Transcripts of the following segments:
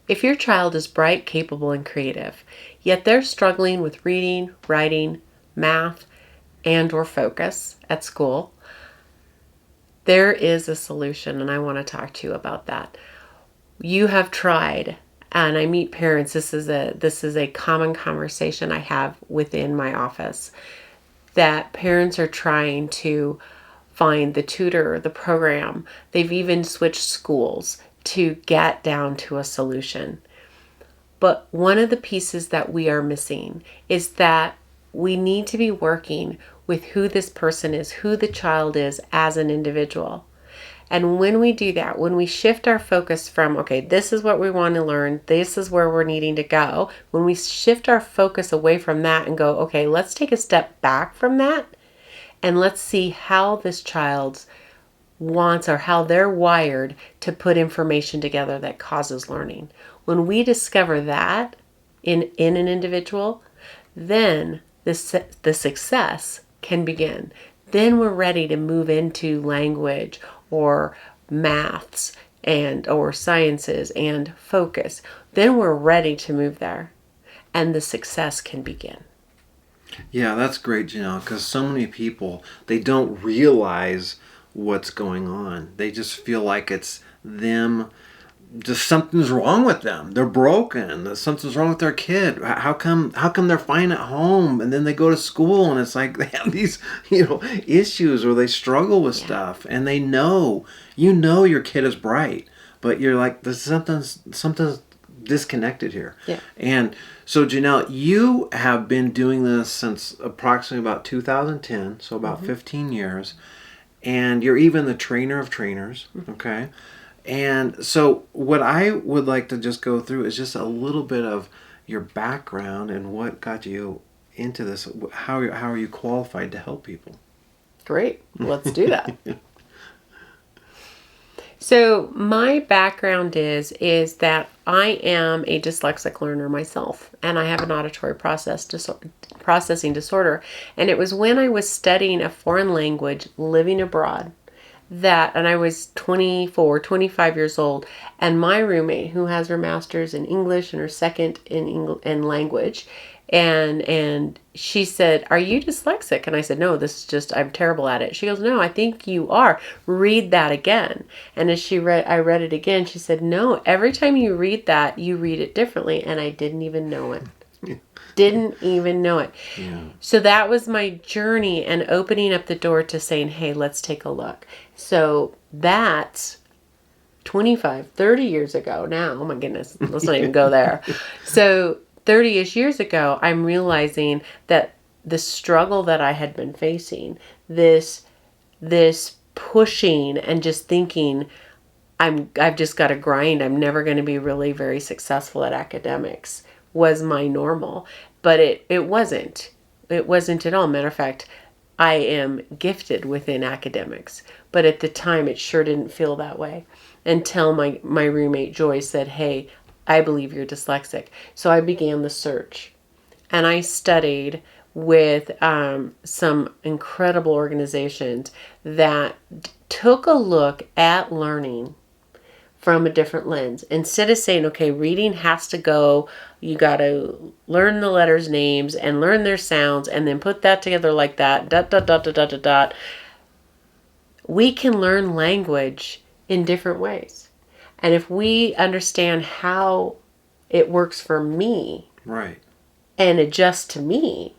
If your child is bright, capable, and creative, yet they're struggling with reading, writing, math, and or focus at school, there is a solution, and I want to talk to you about that. You have tried, and I meet parents. This is a common conversation I have within my office, that parents are trying to find the tutor, the program. They've even switched schools to get down to a solution. But one of the pieces that we are missing is that we need to be working with who this person is, who the child is as an individual. And when we do that, when we shift our focus from, okay, this is what we want to learn, this is where we're needing to go, when we shift our focus away from that and go, okay, let's take a step back from that and let's see how this child's wants or how they're wired to put information together that causes learning. When we discover that in an individual, then the success can begin. Then we're ready to move into language or maths and or sciences and focus. Then we're ready to move there and the success can begin. Yeah, that's great, Janell, because so many people, they don't realize what's going on. They just feel like it's them, just something's wrong with them. They're broken. Something's wrong with their kid. How come they're fine at home and then they go to school and it's like they have these, issues or they struggle with stuff and they know, your kid is bright, but you're like, there's something's disconnected here. Yeah. And so Janell, you have been doing this since approximately about 2010, so about 15 years. And you're even the trainer of trainers, okay? And so what I would like to just go through is just a little bit of your background and what got you into this. How are you qualified to help people? Great. Let's do that. So my background is that I am a dyslexic learner myself, and I have an auditory processing disorder. And it was when I was studying a foreign language, living abroad, and I was 25 years old, and my roommate, who has her master's in English and her second in language, and she said, "Are you dyslexic?" And I said, "No, this is just, I'm terrible at it." She goes, "No, I think you are. Read that again." And as I read it again, she said, "No, every time you read that, you read it differently." And I didn't even know it. Didn't even know it. Yeah. So that was my journey and opening up the door to saying, hey, let's take a look. So that's 25, 30 years ago now. Oh my goodness, let's not even go there. So 30-ish years ago, I'm realizing that the struggle that I had been facing, this pushing and just thinking, I've just got to grind. I'm never going to be really very successful at academics, was my normal. But it wasn't. It wasn't at all. Matter of fact, I am gifted within academics. But at the time, it sure didn't feel that way. Until my roommate Joy said, hey, I believe you're dyslexic. So I began the search. And I studied with some incredible organizations that took a look at learning from a different lens. Instead of saying, okay, reading has to go, you got to learn the letters' names and learn their sounds and then put that together like that, dot, dot, dot, dot, dot, dot, dot. We can learn language in different ways. And if we understand how it works for me, right, and adjust to me,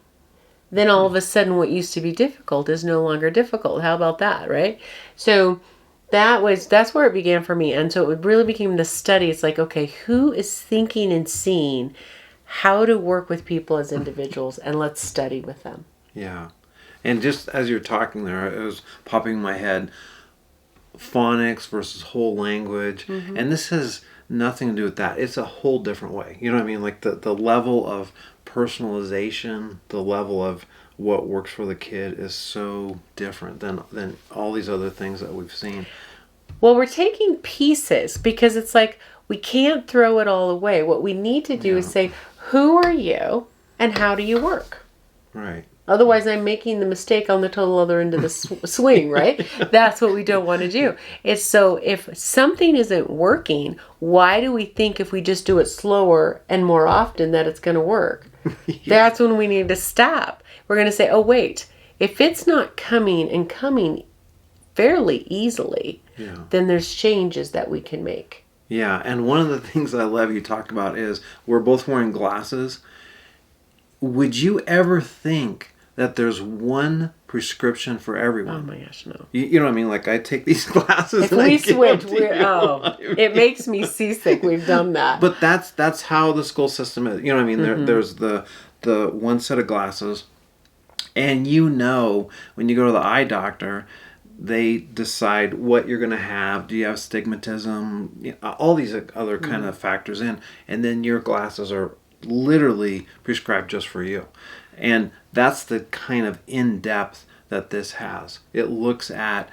then all of a sudden what used to be difficult is no longer difficult. How about that, right? So that's where it began for me. And so it really became the study. It's like, okay, who is thinking and seeing how to work with people as individuals, and let's study with them. Yeah. And just as you're talking there, it was popping in my head, phonics versus whole language. Mm-hmm. And this has nothing to do with that. It's a whole different way. You know what I mean? Like the level of personalization, the level of what works for the kid is so different than all these other things that we've seen. Well, we're taking pieces because it's like we can't throw it all away. What we need to do is say, who are you and how do you work? Right. Otherwise, I'm making the mistake on the total other end of the swing, right? That's what we don't want to do. It's so if something isn't working, why do we think if we just do it slower and more often that it's going to work? Yeah. That's when we need to stop. We're going to say, oh, wait, if it's not coming and coming fairly easily, then there's changes that we can make. Yeah, and one of the things I love you talked about is we're both wearing glasses. Would you ever think that there's one prescription for everyone? Oh my gosh, no. You know what I mean? Like I take these glasses if and we I give switch, them to you. it makes me seasick. We've done that. But that's how the school system is. You know what I mean? There's the one set of glasses, and when you go to the eye doctor, they decide what you're going to have. Do you have stigmatism? All these other kind of factors in. And then your glasses are literally prescribed just for you. And that's the kind of in-depth that this has. It looks at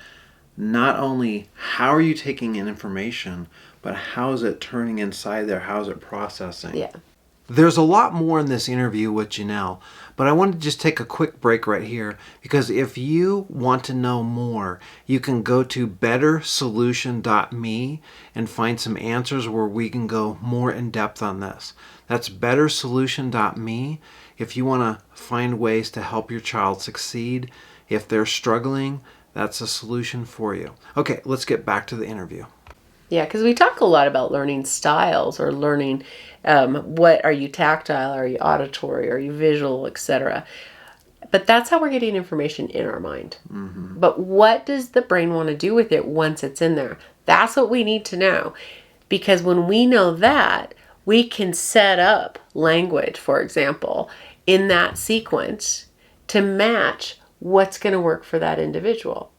not only how are you taking in information, but how is it turning inside there? How is it processing? Yeah. There's a lot more in this interview with Janell, but I want to just take a quick break right here because if you want to know more, you can go to bettersolution.me and find some answers where we can go more in depth on this. That's bettersolution.me if you want to find ways to help your child succeed. If they're struggling, that's a solution for you. Okay, let's get back to the interview. Yeah, because we talk a lot about learning styles or learning what are you tactile, are you auditory, are you visual, etc. But that's how we're getting information in our mind. Mm-hmm. But what does the brain want to do with it once it's in there? That's what we need to know. Because when we know that, we can set up language, for example, in that sequence to match what's going to work for that individual.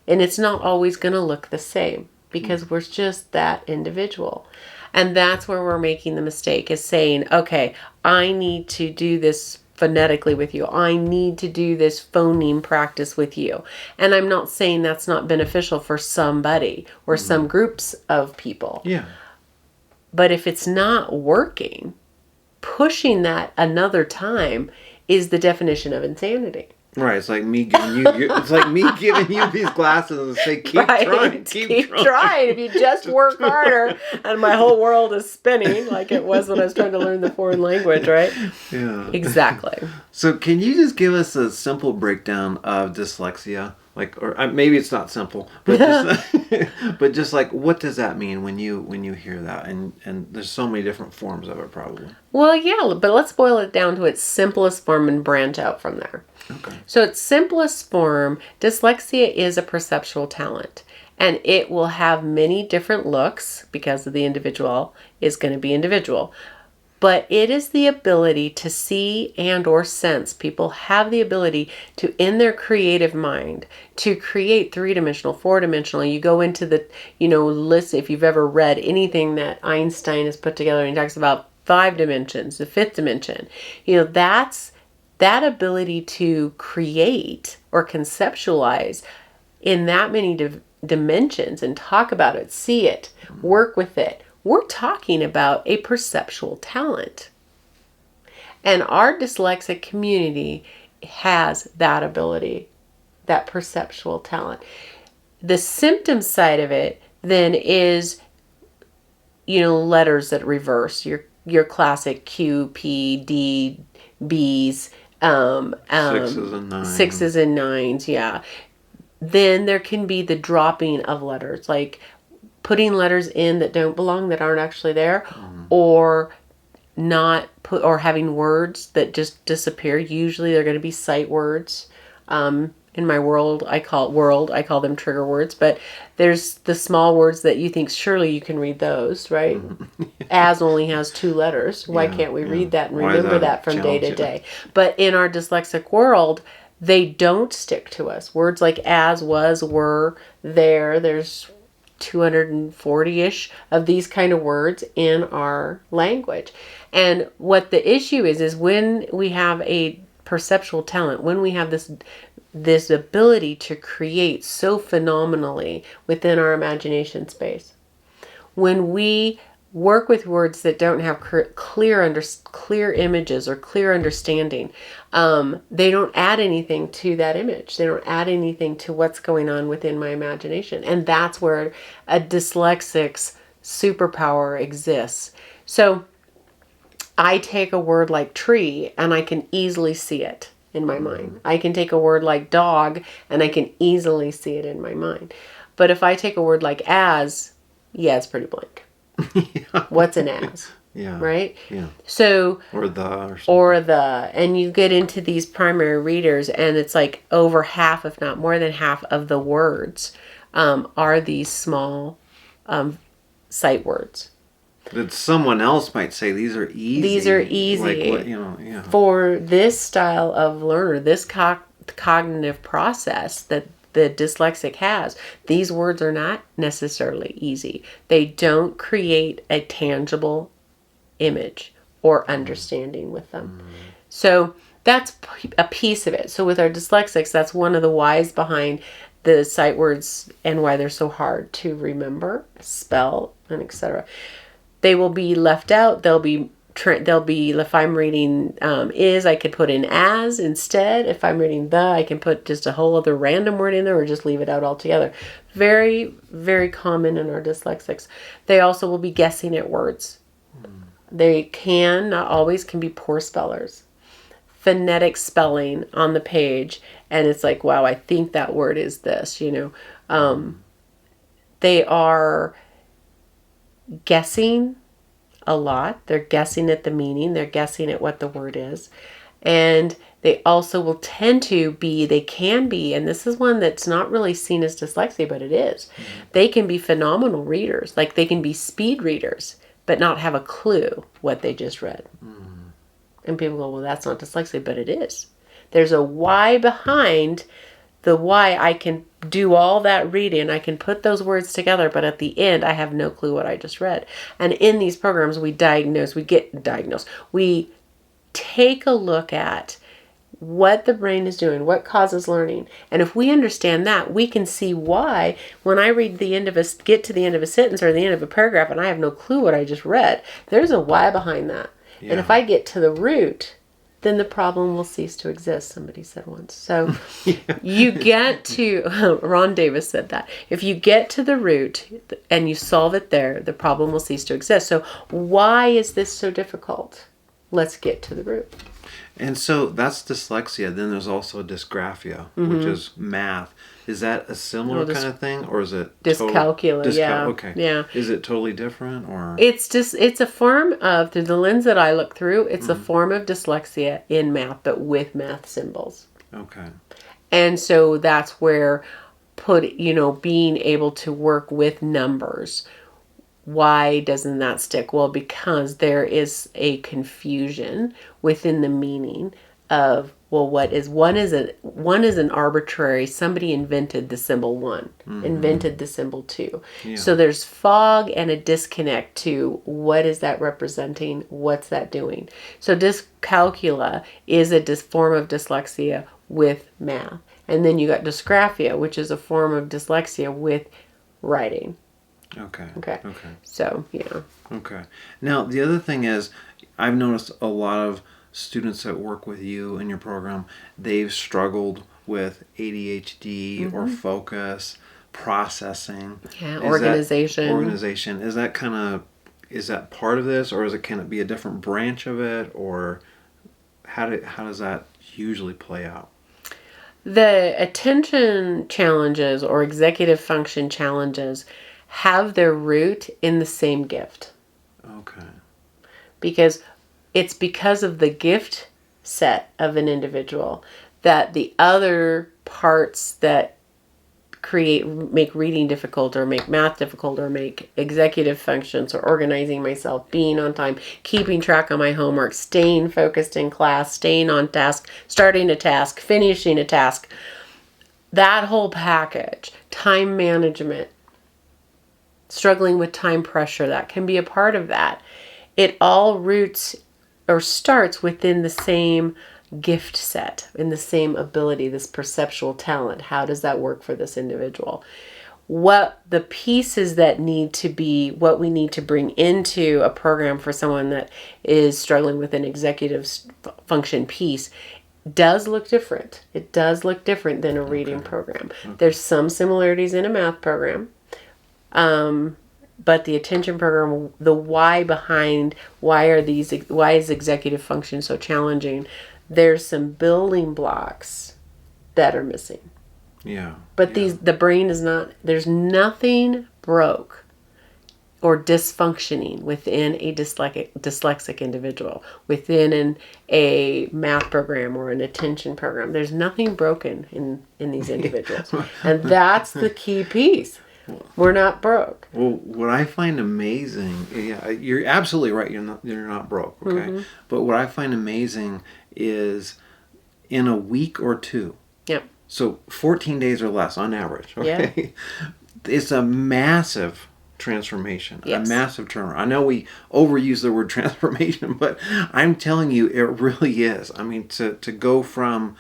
And it's not always going to look the same because we're just that individual. And that's where we're making the mistake, is saying, okay, I need to do this phonetically with you. I need to do this phoneme practice with you. And I'm not saying that's not beneficial for somebody or some groups of people. Yeah. But if it's not working, pushing that another time is the definition of insanity. Right, it's like me giving you. It's like me giving you these glasses and say, "Keep trying, keep trying." If you just work harder, and my whole world is spinning like it was when I was trying to learn the foreign language, right? Yeah, exactly. So, can you just give us a simple breakdown of dyslexia? Or maybe it's not simple, but just like what does that mean when you hear that? And there's so many different forms of it, probably. Well, yeah, but let's boil it down to its simplest form and branch out from there. Okay. So its simplest form, dyslexia is a perceptual talent, and it will have many different looks because of the individual is going to be individual. But it is the ability to see and or sense. People have the ability to, in their creative mind, to create three-dimensional, four-dimensional. You go into the, list, if you've ever read anything that Einstein has put together, and he talks about 5 dimensions, the 5th dimension. That's that ability to create or conceptualize in that many dimensions and talk about it, see it, work with it. We're talking about a perceptual talent. And our dyslexic community has that ability, that perceptual talent. The symptom side of it then is, letters that reverse, your classic Q, P, D, B's, Sixes and nines. Sixes and nines, yeah. Then there can be the dropping of letters, like putting letters in that don't belong, that aren't actually there, or not put, or having words that just disappear. Usually they're going to be sight words. In my world, I call them trigger words, but there's the small words that you think surely you can read those, right? As only has 2 letters. Why can't we read that and remember that from day to day? But in our dyslexic world, they don't stick to us. Words like as, was, were, there's 240-ish of these kind of words in our language. And what the issue is when we have a perceptual talent, when we have this ability to create so phenomenally within our imagination space, when we work with words that don't have clear images or clear understanding. They don't add anything to that image. They don't add anything to what's going on within my imagination. And that's where a dyslexic's superpower exists. So I take a word like tree and I can easily see it in my mind. I can take a word like dog and I can easily see it in my mind. But if I take a word like as, yeah, it's pretty blank. Yeah. What's an as? Yeah. Right? Yeah. So, or something. And you get into these primary readers and it's like over half, if not more than half of the words are these small sight words. That someone else might say these are easy. These are easy. Like what, yeah. For this style of learner, this cognitive process that the dyslexic has, these words are not necessarily easy. They don't create a tangible image or understanding with them. So that's a piece of it. So with our dyslexics, that's one of the whys behind the sight words and why they're so hard to remember, spell, and etc. They will be left out. They'll be if I'm reading is, I could put in as instead. If I'm reading the, I can put just a whole other random word in there or just leave it out altogether. Very, very common in our dyslexics. They also will be guessing at words. They not always, can be poor spellers. Phonetic spelling on the page, and it's like, wow, I think that word is this, They are guessing a lot. They're guessing at the meaning. They're guessing at what the word is. And they also will tend to be, they can be, and this is one that's not really seen as dyslexia, but it is. They can be phenomenal readers. Like they can be speed readers, but not have a clue what they just read. And people go, well, that's not dyslexia, but it is. There's a why behind the why. I can do all that reading. I can put those words together, but at the end, I have no clue what I just read. And in these programs, we take a look at what the brain is doing, what causes learning. And if we understand that, we can see why when I get to the end of a sentence or the end of a paragraph and I have no clue what I just read, there's a why behind that. Yeah. And if I get to the root, then the problem will cease to exist, somebody said once. So you get to, Ron Davis said that, if you get to the root and you solve it there, the problem will cease to exist. So why is this so difficult? Let's get to the root. And so that's dyslexia. Then there's also dysgraphia, which is math. Is that a similar kind of thing, or is it dyscalculia? Yeah. Okay. Yeah. Is it totally different, or it's a form of, through the lens that I look through, it's a form of dyslexia in math, but with math symbols. Okay. And so that's where being able to work with numbers. Why doesn't that stick? Well, because there is a confusion within the meaning of, well, what is one is an arbitrary, somebody invented the symbol 1, invented the symbol 2. Yeah. So there's fog and a disconnect to what is that representing, what's that doing. So dyscalculia is a form of dyslexia with math. And then you got dysgraphia, which is a form of dyslexia with writing. Okay. So, yeah. Okay. Now, the other thing is, I've noticed a lot of students that work with you in your program, they've struggled with ADHD or focus, processing. Yeah, organization. Is that part of this, or can it be a different branch of it, or how does that usually play out? The attention challenges or executive function challenges have their root in the same gift. Okay. Because of the gift set of an individual that the other parts that make reading difficult or make math difficult or make executive functions or organizing myself, being on time, keeping track of my homework, staying focused in class, staying on task, starting a task, finishing a task, that whole package, time management, struggling with time pressure, that can be a part of that. It all roots or starts within the same gift set, in the same ability, this perceptual talent. How does that work for this individual? what the pieces that need to be, what we need to bring into a program for someone that is struggling with an executive function piece does look different. It does look different than a reading program. There's some similarities in a math program. But the attention program, the why behind why is executive function so challenging? There's some building blocks that are missing. Yeah. But the brain is not, there's nothing broke or dysfunctioning within a dyslexic individual, within a math program or an attention program. There's nothing broken in these individuals. And that's the key piece. We're not broke. Well, what I find amazing, you're absolutely right. You're not broke, okay? But what I find amazing is in a week or two. Yep. So 14 days or less on average, okay? Yeah. It's a massive transformation, a massive turnaround. I know we overuse the word transformation, but I'm telling you, it really is. I mean, to go from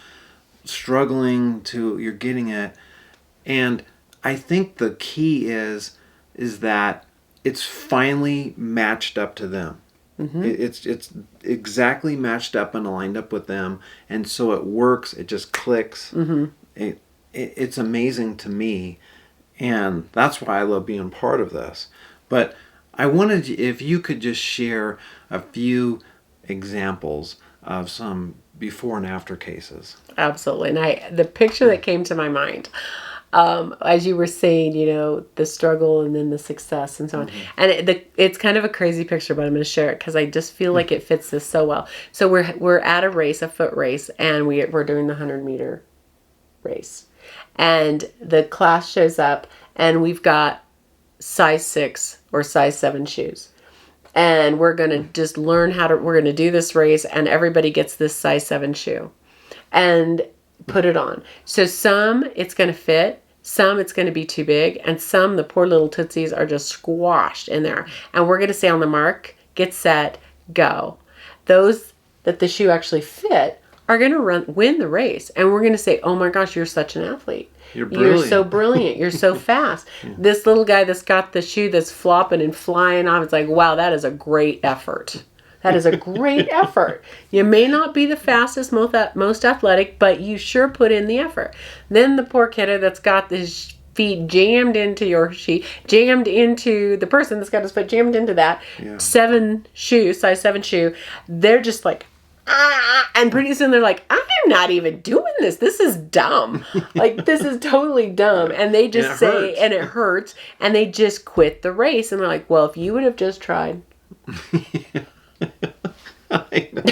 struggling to you're getting it, and I think the key is that it's finally matched up to them. It's exactly matched up and aligned up with them, and so it works. It just clicks. It's amazing to me, and that's why I love being part of this. But I wanted, if you could just share a few examples of some before and after cases. Absolutely. And the picture that came to my mind, as you were saying, the struggle and then the success and so on. And it's kind of a crazy picture, but I'm going to share it because I just feel like it fits this so well. So we're at a race, a foot race, and we're doing the 100-meter race. And the class shows up, and we've got size 6 or size 7 shoes. And we're going to just learn we're going to do this race, and everybody gets this size 7 shoe. And put it on. So some it's going to fit, some it's going to be too big, and some the poor little tootsies are just squashed in there. And we're going to say on the mark, get set, go. Those that the shoe actually fit are going to win the race. And we're going to say, oh my gosh, you're such an athlete. You're so brilliant. You're so fast. This little guy that's got the shoe that's flopping and flying off, it's like, wow, that is a great effort. That is a great effort. You may not be the fastest, most athletic, but you sure put in the effort. Then the poor kiddo that's got his feet jammed into your sheet, jammed into the person that's got his foot jammed into that size 7 shoe, they're just like, and pretty soon they're like, I'm not even doing this. This is dumb. Like, this is totally dumb. And they just say, and it hurts, and they just quit the race. And they're like, well, if you would have just tried. I know.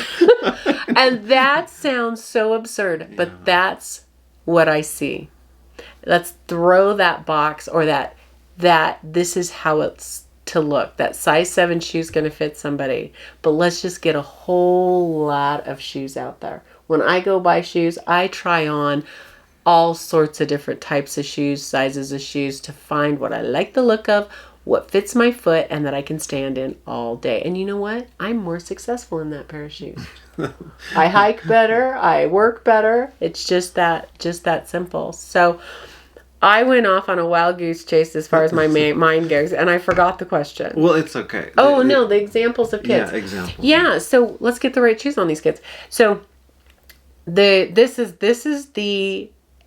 And that sounds so absurd, but that's what I see. Let's throw that box, or that this is how it's to look. That size 7 shoe is going to fit somebody, but let's just get a whole lot of shoes out there. When I go buy shoes, I try on all sorts of different types of shoes, sizes of shoes, to find what I like the look of, what fits my foot, and that I can stand in all day. And you know what? I'm more successful in that pair of shoes. I hike better. I work better. It's just that simple. So I went off on a wild goose chase as far as my mind goes, and I forgot the question. Well, it's okay. Oh, no, the examples of kids. Yeah, examples. Yeah, so let's get the right shoes on these kids. So this is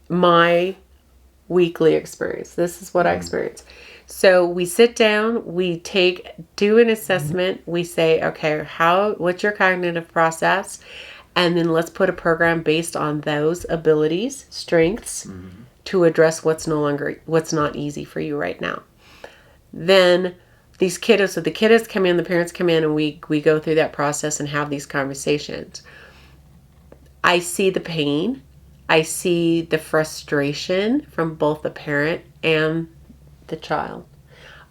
my weekly experience. This is what I experience. So we sit down, we do an assessment, we say, okay, what's your cognitive process? And then let's put a program based on those abilities, strengths, to address what's not easy for you right now. Then these kiddos, so the kiddos come in, the parents come in, and we go through that process and have these conversations. I see the pain. I see the frustration from both the parent and the child.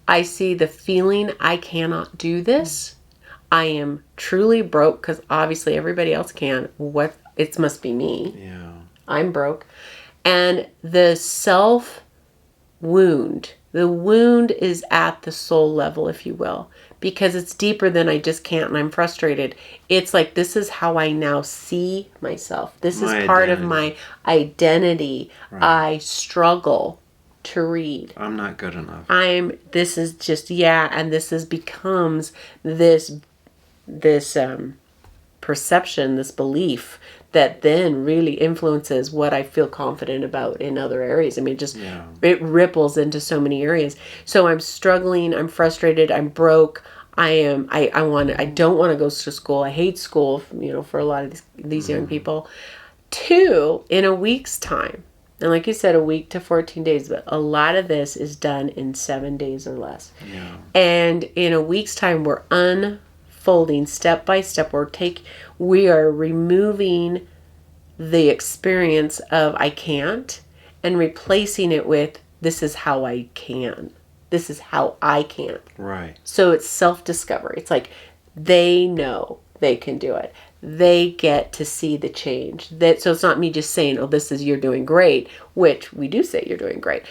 I see the feeling, I cannot do this. I am truly broke, because obviously everybody else can. It must be me. Yeah. I'm broke. And the self-wound, the wound is at the soul level, if you will, because it's deeper than I just can't and I'm frustrated. It's like, this is how I now see myself. This is part of my identity. Right. I struggle to read. I'm not good enough. This is just, and becomes this perception, this belief that then really influences what I feel confident about in other areas. I mean, it ripples into so many areas. So I'm struggling, I'm frustrated, I'm broke. I don't want to go to school. I hate school, for a lot of these young people. 2, in a week's time. And like you said, a week to 14 days, but a lot of this is done in 7 days or less. Yeah. And in a week's time, we're unfolding step by step. We are removing the experience of I can't and replacing it with this is how I can. This is how I can. Right. So it's self-discovery. It's like they know they can do it. They get to see the change. So it's not me just saying, "Oh, you're doing great," which we do say you're doing great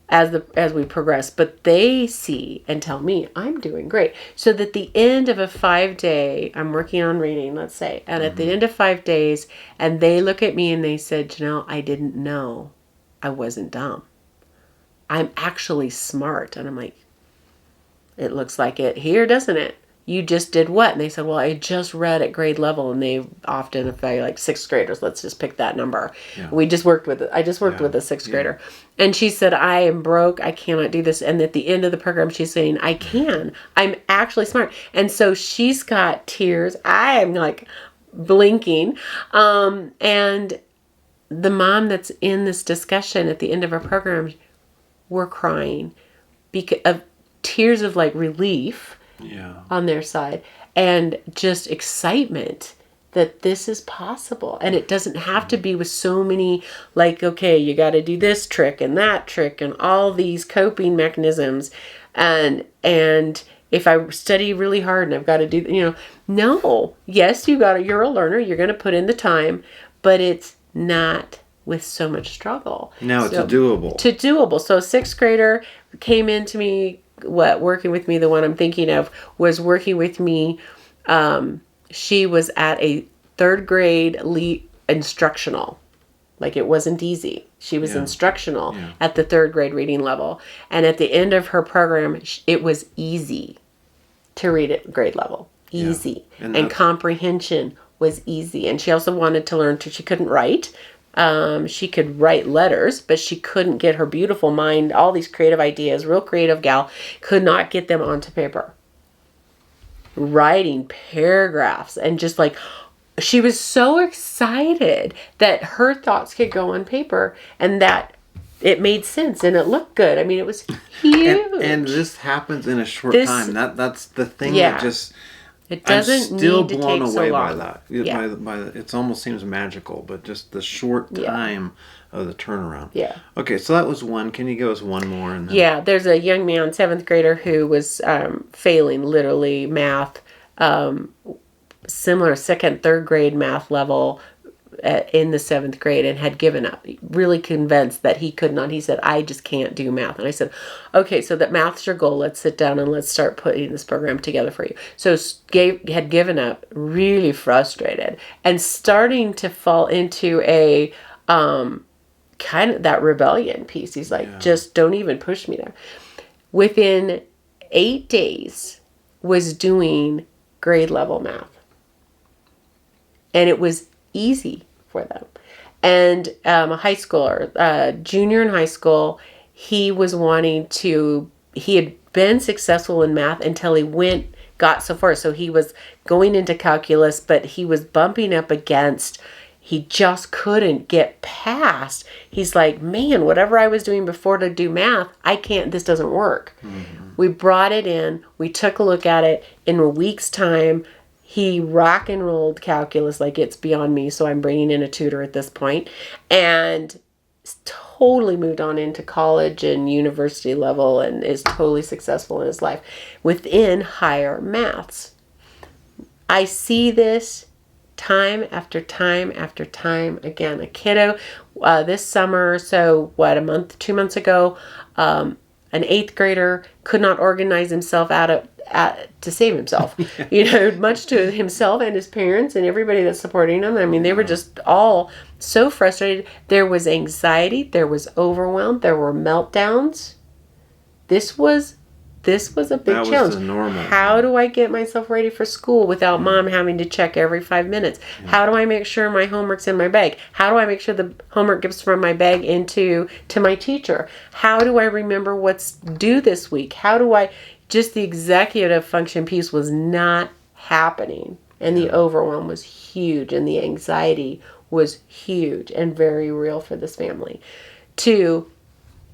as we progress, but they see and tell me I'm doing great. So that the end of a 5-day, I'm working on reading, let's say, and at the end of 5 days, and they look at me and they said, "Janell, I didn't know I wasn't dumb. I'm actually smart." And I'm like, "It looks like it here, doesn't it? You just did what?" And they said, "Well, I just read at grade level." And they often, if they like 6th graders, let's just pick that number. Yeah. I just worked with a 6th grader. And she said, "I am broke. I cannot do this." And at the end of the program, she's saying, "I can. I'm actually smart." And so she's got tears. I am like blinking. And the mom that's in this discussion at the end of her program, we're crying because of tears of like relief. Yeah. On their side, and just excitement that this is possible. And it doesn't have to be with so many, like, okay, you got to do this trick and that trick and all these coping mechanisms. And if I study really hard and I've got to do, no, yes, you're a learner, you're going to put in the time, but it's not with so much struggle. No, it's doable. So a 6th grader came into me, working with me, the one I'm thinking of was working with me. She was at a 3rd grade instructional. Like it wasn't easy. She was instructional at the 3rd grade reading level. And at the end of her program, it was easy to read at grade level. Easy. Yeah. And comprehension was easy. And she also wanted to learn she couldn't write. She could write letters, but she couldn't get her beautiful mind, all these creative ideas, real creative gal, could not get them onto paper. Writing paragraphs and just like, she was so excited that her thoughts could go on paper and that it made sense and it looked good. I mean, it was huge. and this happens in a short time. That's the thing that just... It doesn't need to take so long. By that. It almost seems magical, but just the short time of the turnaround. Yeah. Okay, so that was one. Can you give us one more? And then... there's a young man, 7th grader, who was failing literally math, similar 2nd, 3rd grade math level in the 7th grade and had given up, really convinced that he could not. He said, "I just can't do math." And I said, "Okay, so that math's your goal. Let's sit down and let's start putting this program together for you." So had given up, really frustrated, and starting to fall into a kind of that rebellion piece. He's like, "Just don't even push me there." Within 8 days, was doing grade level math. And it was easy for them. And a high schooler, junior in high school, he had been successful in math until he got so far. So he was going into calculus, but he was bumping up against, he just couldn't get past. He's like, "Man, whatever I was doing before to do math, this doesn't work." Mm-hmm. We brought it in, we took a look at it in a week's time. He rock and rolled calculus like it's beyond me, so I'm bringing in a tutor at this point, and totally moved on into college and university level and is totally successful in his life within higher maths. I see this time after time after time again. A kiddo this summer, so 2 months ago, an 8th grader could not organize himself out to save himself, much to himself and his parents and everybody that's supporting him. I mean, they were just all so frustrated. There was anxiety. There was overwhelm. There were meltdowns. This was a big challenge. That was the normal. How do I get myself ready for school without mom having to check every 5 minutes? How do I make sure my homework's in my bag? How do I make sure the homework gets from my bag to my teacher? How do I remember what's due this week? How do I... Just the executive function piece was not happening. And the overwhelm was huge. And the anxiety was huge and very real for this family. To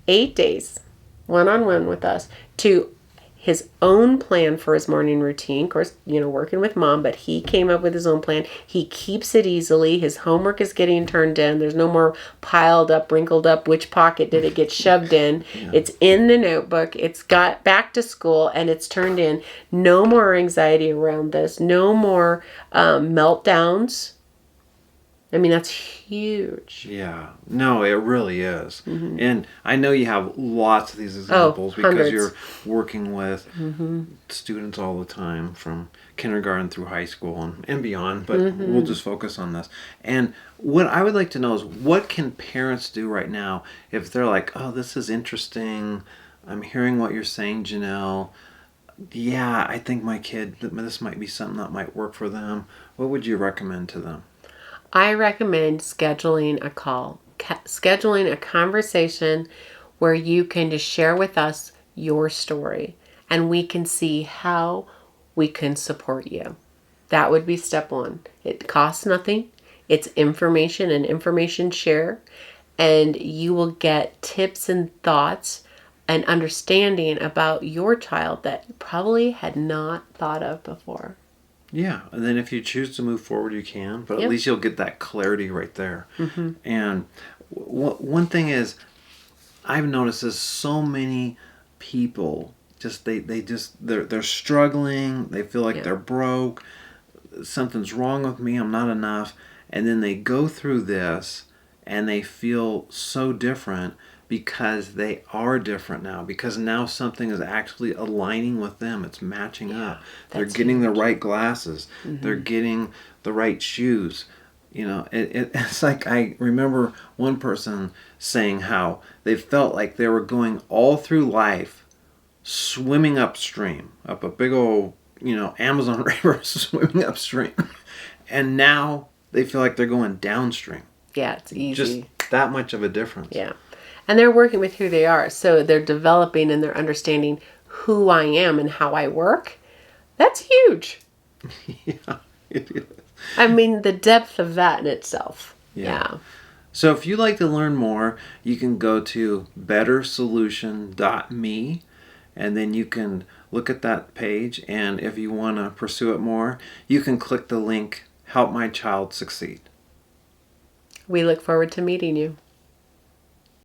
8 days, one-on-one with us, to his own plan for his morning routine. Of course, working with mom, but he came up with his own plan. He keeps it easily. His homework is getting turned in. There's no more piled up, wrinkled up. Which pocket did it get shoved in? Yeah. It's in the notebook. It's got back to school and it's turned in. No more anxiety around this. No more meltdowns. I mean, that's huge. Yeah. No, it really is. Mm-hmm. And I know you have lots of these examples because you're working with students all the time from kindergarten through high school and beyond, but we'll just focus on this. And what I would like to know is, what can parents do right now if they're like, oh, this is interesting. I'm hearing what you're saying, Janell. Yeah, I think my kid, this might be something that might work for them. What would you recommend to them? I recommend scheduling a call, scheduling a conversation where you can just share with us your story and we can see how we can support you. That would be step one. It costs nothing. It's information and information share, and you will get tips and thoughts and understanding about your child that you probably had not thought of before. Yeah, and then if you choose to move forward, you can, but at least you'll get that clarity right there. Mm-hmm. And one thing is, I've noticed is so many people they're struggling. They feel like they're broke. Something's wrong with me. I'm not enough. And then they go through this, and they feel so different because they are different now. Because now something is actually aligning with them. It's matching up. They're getting the right glasses. Mm-hmm. They're getting the right shoes. It's like, I remember one person saying how they felt like they were going all through life swimming upstream, up a big old, Amazon river, swimming upstream. And now they feel like they're going downstream. Yeah, it's easy. Just that much of a difference. Yeah. And they're working with who they are. So they're developing and they're understanding who I am and how I work. That's huge. Yeah, it is. I mean, the depth of that in itself. Yeah. So if you'd like to learn more, you can go to bettersolution.me, and then you can look at that page. And if you want to pursue it more, you can click the link, Help My Child Succeed. We look forward to meeting you.